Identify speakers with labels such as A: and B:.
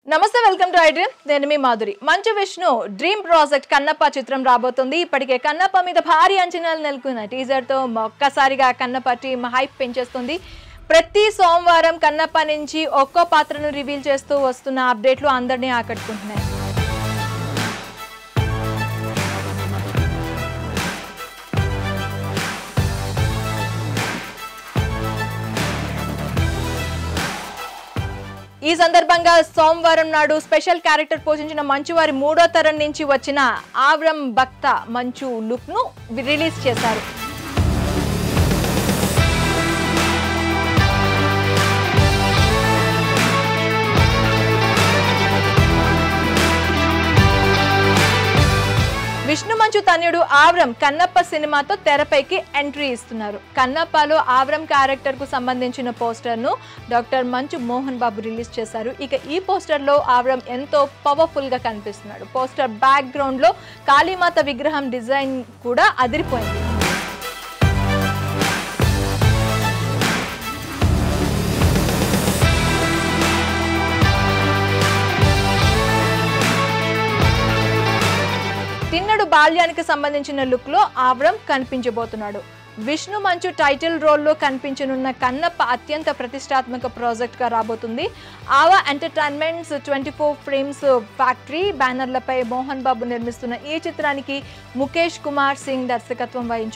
A: నమస్తే welcome to iDream నేను మీ Madhuri Manchu Vishnu dream project Kannappa చిత్రం రాబోతుంది ఇప్పటికే కన్నప్ప మీద భారీ అంచనాలు నెలకొన్న టీజర్ తో ఒక్కసారిగా కన్నప్ప టీం హైప్ పెంచేస్తుంది ప్రతి సోమవారం కన్నప్ప నుంచి ఒక్కో పాత్రను రివీల్ చేస్తూ వస్తున్న అప్డేట్లు అందరినీ ఆకట్టుకుంటున్నాయి ఈ సందర్భంగా సోమవారం నాడు స్పెషల్ క్యారెక్టర్ పోషించిన మంచు వారి మూడో తరం నుంచి వచ్చిన ఆవ్రం భక్త మంచు లుక్ ను రిలీజ్ చేశారు విష్ణు మంచు తనయుడు ఆవ్రం కన్నప్ప సినిమాతో తెరపైకి ఎంట్రీ ఇస్తున్నారు కన్నప్పలో ఆవ్రం క్యారెక్టర్ కు సంబంధించిన పోస్టర్ ను డాక్టర్ మంచు మోహన్ బాబు రిలీజ్ చేశారు ఇక ఈ పోస్టర్ లో ఆవ్రం ఎంతో పవర్ఫుల్ గా కనిపిస్తున్నాడు పోస్టర్ బ్యాక్ గ్రౌండ్ లో కాళీమాత విగ్రహం డిజైన్ కూడా అదిరిపోయింది తిన్నడు బాల్యానికి సంబంధించిన లుక్ లో ఆవ్రం కనిపించబోతున్నాడు విష్ణు మంచు టైటిల్ రోల్లో కనిపించనున్న కన్నప్ప అత్యంత ప్రతిష్టాత్మక ప్రాజెక్ట్ గా రాబోతుంది ఆవా entertainments 24 frames factory బ్యానర్లపై Mohan Babu నిర్మిస్తున్న ఈ చిత్రానికి ముఖేష్ కుమార్ సింగ్ దర్శకత్వం వహించారు